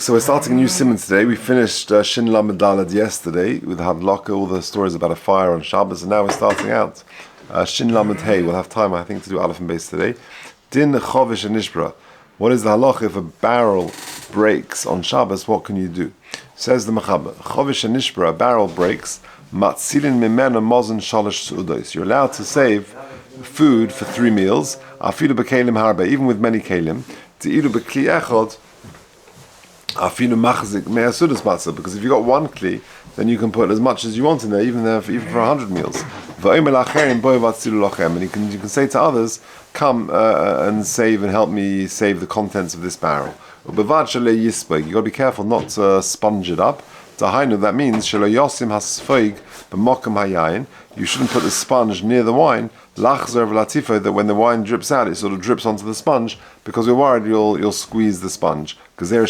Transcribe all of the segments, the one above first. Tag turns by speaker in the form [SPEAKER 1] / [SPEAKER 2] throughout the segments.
[SPEAKER 1] So we're starting a new simon today. We finished Shin Lamed Daled yesterday with Havlaka, all the stories about a fire on Shabbos, and now we're starting out Shin Lamed Hey. We'll have time, I think, to do Aleph and Beis today. Din Chovish and Nishbra. What is the halacha if a barrel breaks on Shabbos? What can you do? Says the Mechaber, Chovish and Nishbra, a barrel breaks. Matzilin mimena mozen shalosh su'udos. You're allowed to save food for 3 meals. Afilu b'kelim harbe, even with many kelim. Te'ilu b'kli echod. Because if you've got one kli, then you can put as much as you want in there, even for 100 meals. And you can say to others, come and save and help me save the contents of this barrel. You've got to be careful not to sponge it up. That means you shouldn't put the sponge near the wine, that when the wine drips out, it sort of drips onto the sponge, because we're worried you'll squeeze the sponge. Even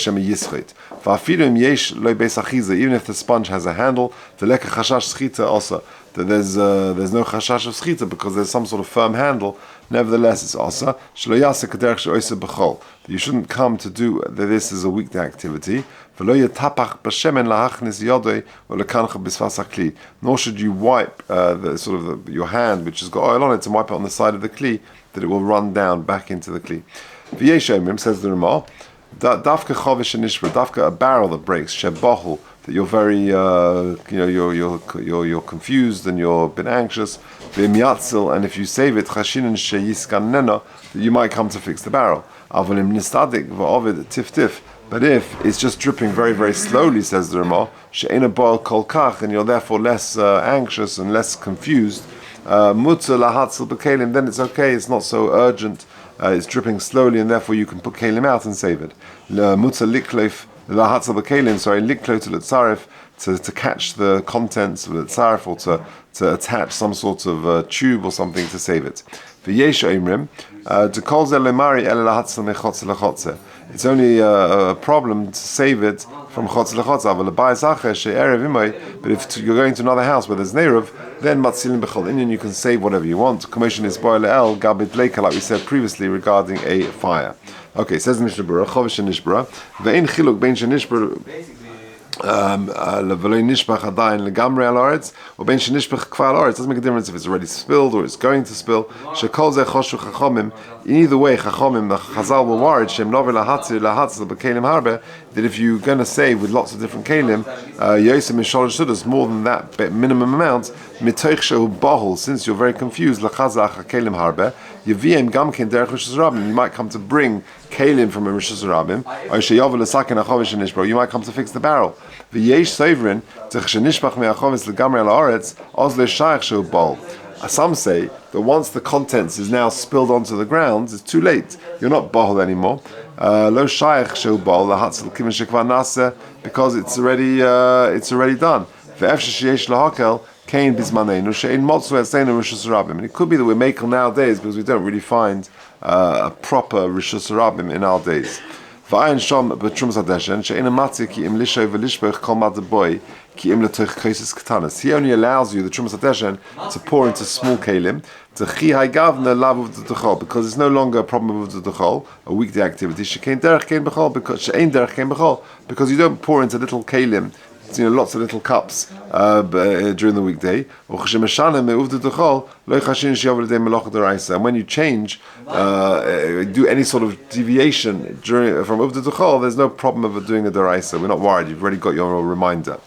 [SPEAKER 1] if the sponge has a handle, there's no chashash of schita because there's some sort of firm handle. Nevertheless, it's asa. You shouldn't come to do that. This is a weekday activity. Nor should you wipe your hand, which has got oil on it, and wipe it on the side of the kli, that it will run down back into the kli. Says the Ramah, dafka chovish and nishra, dafka a barrel that breaks, shebohul, that you're very, you're confused and you're a bit anxious. V'imyatzil, and if you save it, chashinin sheyiskanena, that you might come to fix the barrel. Avolim nistadik v'ovid tif. But if it's just dripping very, very slowly, says the Ramah, she'ena boil kol kach, and you're therefore less anxious and less confused, mutzah lahatzil b'kelim, then it's okay. It's not so urgent. It's dripping slowly, and therefore you can put kelim out and save it. Mutzah likleif lahatzil b'kelim, liklo to l'tzaref, to catch the contents of l'tzaref, or to attach some sort of tube or something to save it. V'yesh oimrim, to kol ze lemari ele lahatzil mechotze lechotze. It's only a problem to save it from chotz lechotz. But if you're going to another house where there's neiruv, then matzilin b'chol inyan, you can save whatever you want. Commission is boil el gabit leika, like we said previously regarding a fire. Okay, it says in Mishnah Berurah, chovish nishbra, ve'in chiluk bein shenishbra leveloi nishbach adayin legamrei al haaretz, or bein shenishbach kvar al haaretz. Doesn't make a difference if it's already spilled or it's going to spill. Shekol zeh choshu chachomim. In either way, chachomim, the Chazal were worried shem novi lahatzil b'kelim harbe, that if you're going to save with lots of different kelim, yosem misholosh sudas, more than that minimum amount, mitoich shehu bahul, since you're very confused, lachazach kelim harbe, yeviem gamkin derech rishus rabim, you might come to bring kelim from a rishus rabim, or sheyavu l'sakin achovish nishbro, you might come to fix the barrel. V'yesh sovereign tzich shenishbach me'achovis legamrei al haaretz, oz le'shayach shehu bahul. Some say that once the contents is now spilled onto the ground, it's too late. You're not bahul anymore. Lo shayach shel bahul lahatzil kiven shekvar nasa, because it's already done. Ve'ef sheyesh lahakel kain bizmanenu she'in motzu eseinu rishus rabim. And it could be that we're makel nowadays because we don't really find a proper rishus rabim in our days. V'ayin shom b'trumas hadeshen she'in amatzi ki im lishay v'lishbech kol madaboy. He only allows you, the Trumas HaDeshen, to pour into small kelim, to chihai gavna lav of the dechol, because it's no longer a problem of the dechol, a weekday activity. Shekein derech kein bechol, because she'ein derech kein bechol, because you don't pour into little kelim, lots of little cups during the weekday. And when you change, do any sort of deviation from uvda dechol, there's no problem of doing a deraisa. We're not worried. You've already got your reminder.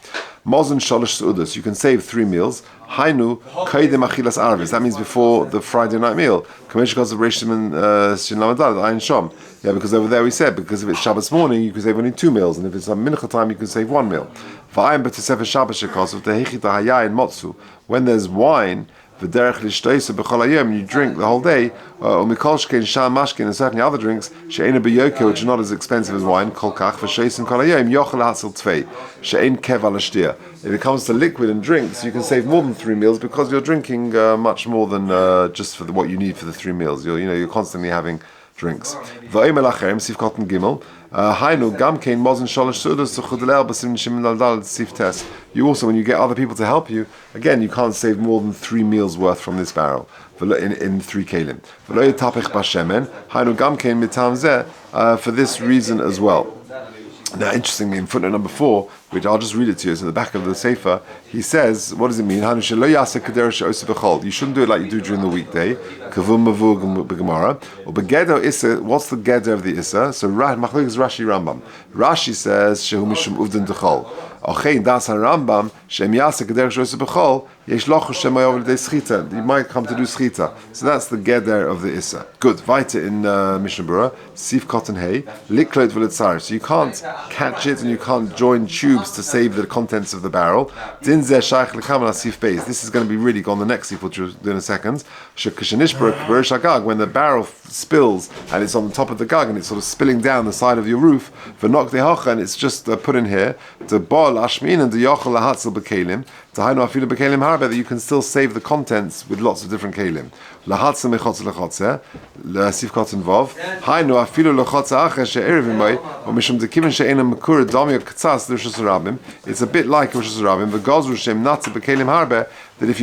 [SPEAKER 1] Mozen shalosh su'udas, you can save 3 meals. Hainu kaidem achilas arvis, that means before the Friday night meal. Commission of Rishim and Shin Lamadad, Ayin Shom. Yeah, because over there we said, because if it's Shabbos morning, you can save only 2 meals, and if it's a mincha time, you can save 1 meal. V'ayim b'tesefer Shabbos shekos of the hechita hayayin motzu, when there's wine, you drink the whole day, or mikolshkein sham mashkin, and certainly other drinks, she'ena b'yoke, which are not as expensive as wine, kol kach v'sheisim kol hayom yochel hatzil tvei, she'en kev al ashtir. If it comes to liquid and drinks, you can save more than 3 meals because you're drinking much more than just for what you need for the 3 meals. You're constantly having drinks. V'omer lachem sifkot and gimel. Hainu gamkein mozen shalosh sudas tuchudel basim shimon dal siftes. You also, when you get other people to help you, again, you can't save more than 3 meals worth from this barrel in 3 kelim. V'lo yitapich bashemen. Hainu gamkein mitam zeh, for this reason as well. Now, interestingly, in footnote number 4, which I'll just read it to you, it's at the back of the Sefer, he says, what does it mean? You shouldn't do it like you do during the weekday. What's the geder of the Issa? So, Rashi Rambam. Rashi says, Shehu Mishum Uvdin Dechol. You might come to do schita. So that's the geder of the Issa. Good. Weiter in Mishnah Berurah, Sif Cotton Hay, Liklot V'Litzar. So you can't catch it and you can't join tubes to save the contents of the barrel. Din Zeh Shaykh L'Kamal Sif Beis. This is going to be really on the next Sif, which we'll do in a second. When the barrel spills and it's on the top of the gag and it's sort of spilling down the side of your roof, and it's just put in here, the bol ashmin and the yochel lahatzel bekelim, tahainu afilu bekelim harbe, that you can still save the contents with lots of different kelim. Lahatzel mechotz lechotze, sif kotzen vov, hainu afilu lechotze acher she'erev imoy, or mishum dekiven she'ena mekur domyo k'tzas l'rishus harabim. It's a bit like rishus harabim, but gozru shem natze bekelim harbe, that if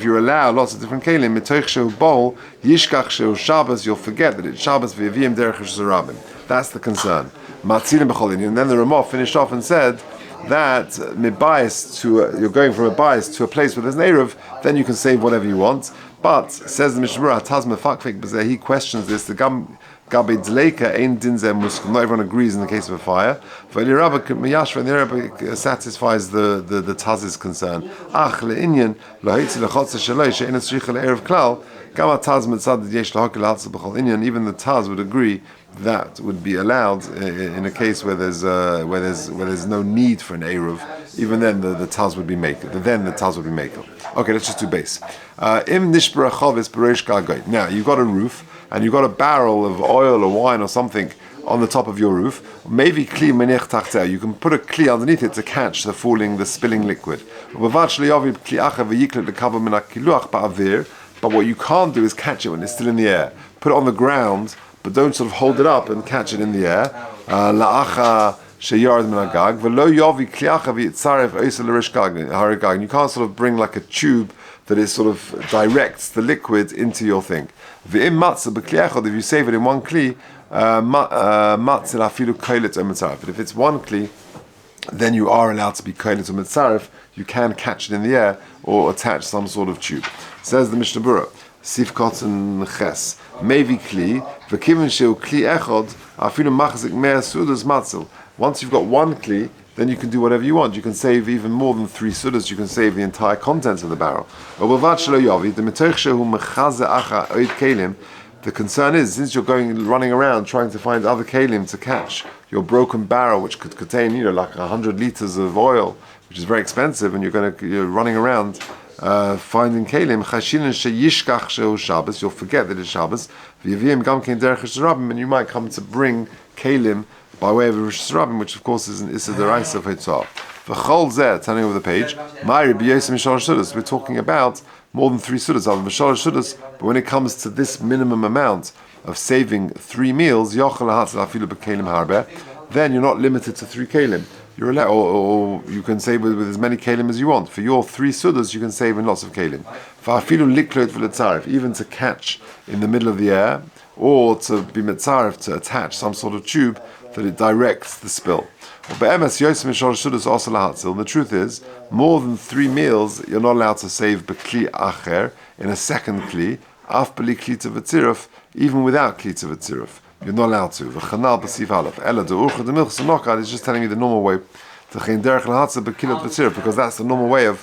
[SPEAKER 1] you allow lots of different kelim, mitoich shehu bol, yishkach shehu Shabbos, you'll forget that it's Shabbos v'yavim derech rishus harabim. That's the concern. Matzilim b'chol inyan. And then the Ramah finished off and said that you're going from a bias to a place where there's an Erev, then you can save whatever you want. But, says the Mishnah Berurah, Taz mefakfik b'zeh, he questions this, the Gabi Dleika ein din zeh muskum. Not everyone agrees in the case of a fire. And the Rabbi satisfies the Taz's concern. Ach le'inyan, lahitzi lechotze shaloi, she'en esricha le'erev klal, gama Taz mitzad yesh lahokil hatzah b'chol inyan. Even the Taz would agree that would be allowed in a case where there's no need for an Eruv. Even then, the Taz would be maker. Then the Taz would be maker. Okay, let's just do base. Im nishbara chovis bereish gagoy. Now you've got a roof and you've got a barrel of oil or wine or something on the top of your roof. Maybe kli menech tachteh. You can put a kli underneath it to catch the spilling liquid. But what you can't do is catch it when it's still in the air. Put it on the ground, but don't sort of hold it up and catch it in the air. You can't sort of bring like a tube that is sort of directs the liquid into your thing. If you save it in one kli, but if it's one kli, then you are allowed to be kohelet or mitzaref. You can catch it in the air or attach some sort of tube. Says the Mishnah Berurah, Sif Kotzen Ches, Mevi Kli, V'kivin Sheu Kli Echod, Afilu Machzik Mea Sudas Matzel. Once you've got one Kli, then you can do whatever you want. You can save even more than 3 sudas. You can save the entire contents of the barrel. The concern is, since you're running around trying to find other kalim to catch your broken barrel, which could contain, like 100 liters of oil, which is very expensive, and you're running around finding kalim, you'll forget that it's Shabbos, and you might come to bring kalim by way of a Rosh Hashanah, which of course is an Issa Deraisa of Hitzah. V'chol zeh, turning over the page, we're talking about more than 3 sudas, but when it comes to this minimum amount of saving 3 meals, then you're not limited to 3 kalim. You're allowed, or you can save with as many kalim as you want. For your 3 sudas, you can save in lots of kalim. Even to catch in the middle of the air, or to be mitzaref, to attach some sort of tube that it directs the spill. And the truth is, more than 3 meals, you're not allowed to save b'kli acher in a second kli, af b'li kli tevatziruf, even without kli tevatziruf. You're not allowed to. V'chanal b'sif halaf. Ela de'urcha de'milch s'nokad is just telling you the normal way. Because that's the normal way of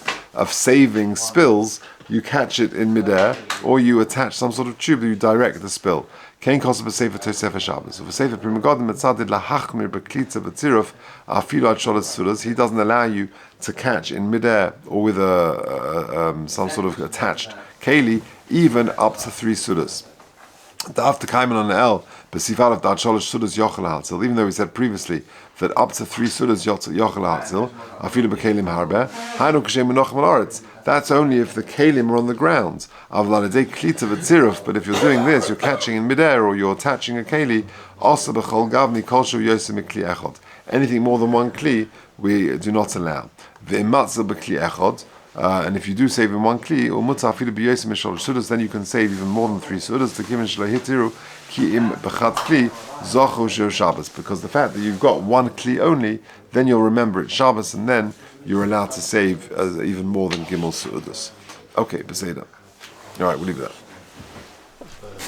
[SPEAKER 1] saving spills. You catch it in midair, or you attach some sort of tube that you direct the spill. Kain kosa b'sefer tosefah Shabbos. V'sefer Pri Megadim etzadid lahachmir b'klitza b'tziruf afilu ad sholas sudas. He doesn't allow you to catch in midair or with some sort of attached keli, even up to 3 sudas. After Chaim on the El, b'sifal of dad sholas sudas yochel hatzil. Even though we said previously that up to 3 sudas yochel hatzil, afilu b'kelim harbe. Hainu k'shem menochem al-aretz. That's only if the kalim are on the ground. But if you're doing this, you're catching in midair or you're attaching a keli. Anything more than 1 kli, we do not allow. And if you do save in one kli, then you can save even more than 3 sudas. Because the fact that you've got one kli only, then you'll remember it's Shabbos, and then you're allowed to save even more than gimel sudas. Okay, beseda. All right, we'll leave that.